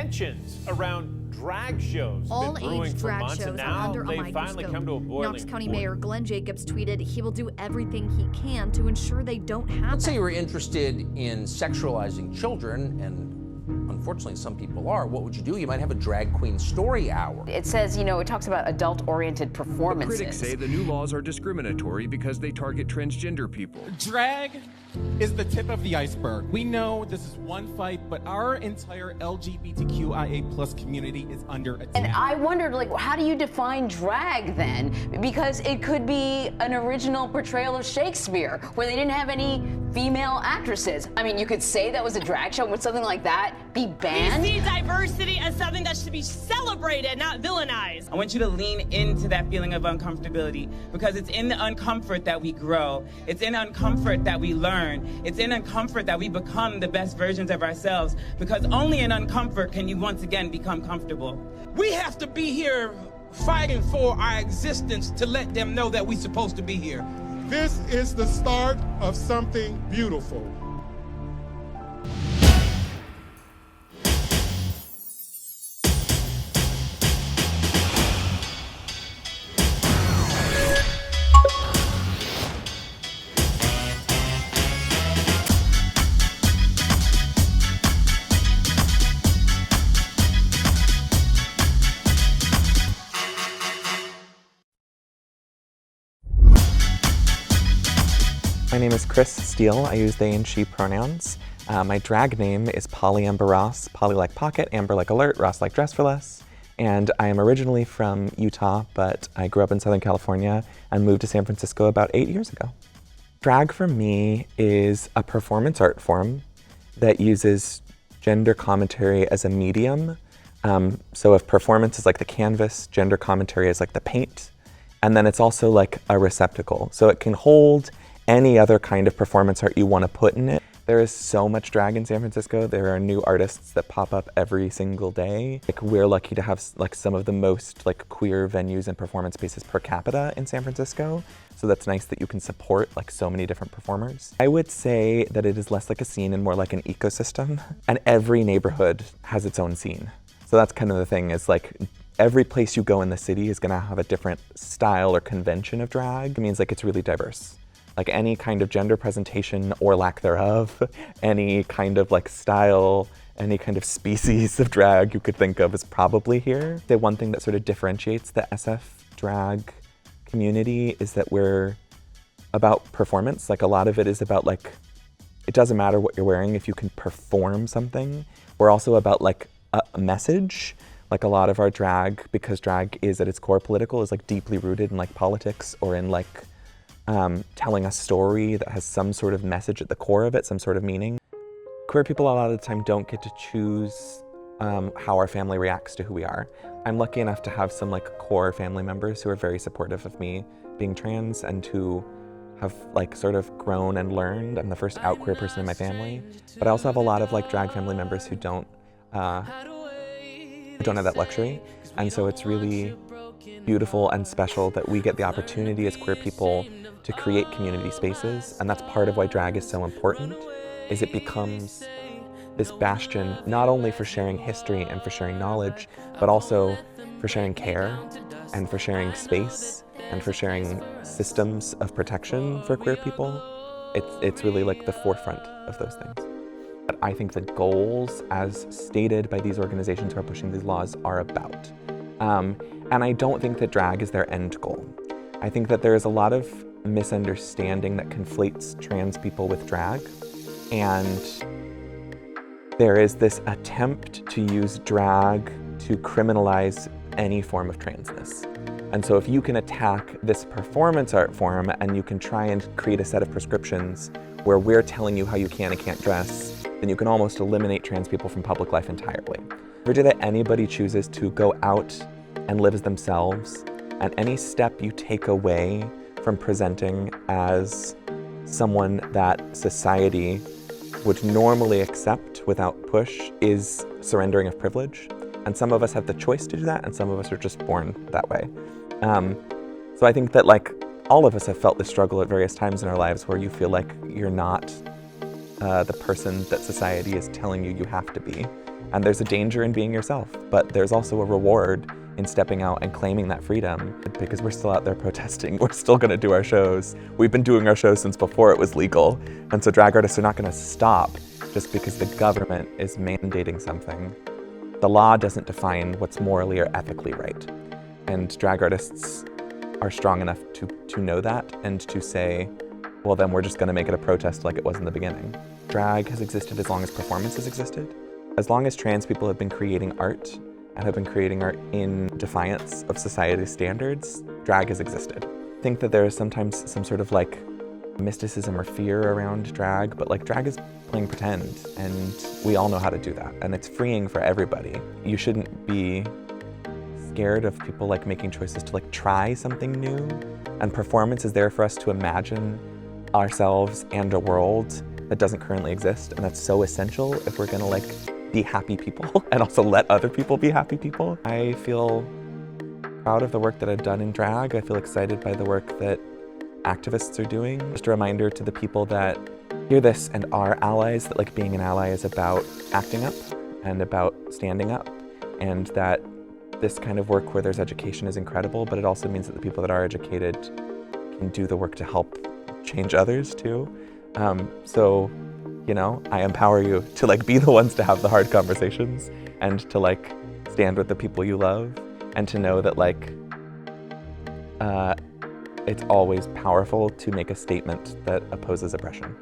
tensions around drag shows All been brewing age for drag months, shows and are now under a they microscope. finally come to a boiling Knox County point. Mayor Glenn Jacobs tweeted he will do everything he can to ensure they don't happen. Let's say you were interested in sexualizing children, and unfortunately some people are. What would you do? You might have a drag queen story hour. It says, you know, it talks about adult-oriented performances. Critics say the new laws are discriminatory because they target transgender people. Drag is the tip of the iceberg. We know this is one fight, but our entire LGBTQIA+ community is under attack. And I wondered, like, how do you define drag then? Because it could be an original portrayal of Shakespeare where they didn't have any female actresses. I mean, you could say that was a drag show. Would something like that be banned? We see diversity as something that should be celebrated, not villainized. I want you to lean into that feeling of uncomfortability, because it's in the uncomfort that we grow. It's in uncomfort that we learn. It's in uncomfort that we become the best versions of ourselves, because only in uncomfort can you once again become comfortable. We have to be here fighting for our existence to let them know that we're supposed to be here. This is the start of something beautiful. My name is Chris Steele. I use they and she pronouns. My drag name is Polly Amber Ross, Polly like pocket, Amber like alert, Ross like dress for less. And I am originally from Utah, but I grew up in Southern California and moved to San Francisco about 8 years ago. Drag for me is a performance art form that uses gender commentary as a medium. So if performance is like the canvas, gender commentary is like the paint. And then it's also like a receptacle. So it can hold any other kind of performance art you want to put in it. There is so much drag in San Francisco. There are new artists that pop up every single day. Like, we're lucky to have like some of the most like queer venues and performance spaces per capita in San Francisco. So that's nice that you can support like so many different performers. I would say that it is less like a scene and more like an ecosystem. And every neighborhood has its own scene. So that's kind of the thing, is like every place you go in the city is gonna have a different style or convention of drag. It means like it's really diverse. Like any kind of gender presentation or lack thereof, any kind of like style, any kind of species of drag you could think of is probably here. The one thing that sort of differentiates the SF drag community is that we're about performance. Like a lot of it is about like, it doesn't matter what you're wearing if you can perform something. We're also about like a message. Like a lot of our drag, because drag is at its core political, is like deeply rooted in like politics or in like telling a story that has some sort of message at the core of it, some sort of meaning. Queer people a lot of the time don't get to choose how our family reacts to who we are. I'm lucky enough to have some like core family members who are very supportive of me being trans and who have like sort of grown and learned. I'm the first out queer person in my family, but I also have a lot of like drag family members who don't have that luxury. And so it's really beautiful and special that we get the opportunity as queer people to create community spaces. And that's part of why drag is so important, is it becomes this bastion, not only for sharing history and for sharing knowledge, but also for sharing care and for sharing space and for sharing systems of protection for queer people. It's really like the forefront of those things. But I think the goals as stated by these organizations who are pushing these laws are about. And I don't think that drag is their end goal. I think that there is a lot of misunderstanding that conflates trans people with drag. And there is this attempt to use drag to criminalize any form of transness. And so if you can attack this performance art form and you can try and create a set of prescriptions where we're telling you how you can and can't dress, then you can almost eliminate trans people from public life entirely. Every day that anybody chooses to go out and live as themselves, and any step you take away from presenting as someone that society would normally accept without push, is surrendering of privilege. And some of us have the choice to do that, and some of us are just born that way. So I think that like all of us have felt this struggle at various times in our lives where you feel like you're not the person that society is telling you you have to be. And there's a danger in being yourself, but there's also a reward in stepping out and claiming that freedom, because we're still out there protesting. We're still gonna do our shows. We've been doing our shows since before it was legal. And so drag artists are not gonna stop just because the government is mandating something. The law doesn't define what's morally or ethically right. And drag artists are strong enough to know that and to say, well, then we're just gonna make it a protest like it was in the beginning. Drag has existed as long as performance has existed. As long as trans people have been creating art and have been creating art in defiance of society's standards, drag has existed. I think that there is sometimes some sort of like mysticism or fear around drag, but like drag is playing pretend, and we all know how to do that, and it's freeing for everybody. You shouldn't be scared of people like making choices to like try something new, and performance is there for us to imagine ourselves and a world that doesn't currently exist, and that's so essential if we're gonna like be happy people and also let other people be happy people. I feel proud of the work that I've done in drag. I feel excited by the work that activists are doing. Just a reminder to the people that hear this and are allies that like being an ally is about acting up and about standing up, and that this kind of work where there's education is incredible, but it also means that the people that are educated can do the work to help change others too. So, you know, I empower you to like be the ones to have the hard conversations and to like stand with the people you love, and to know that like it's always powerful to make a statement that opposes oppression.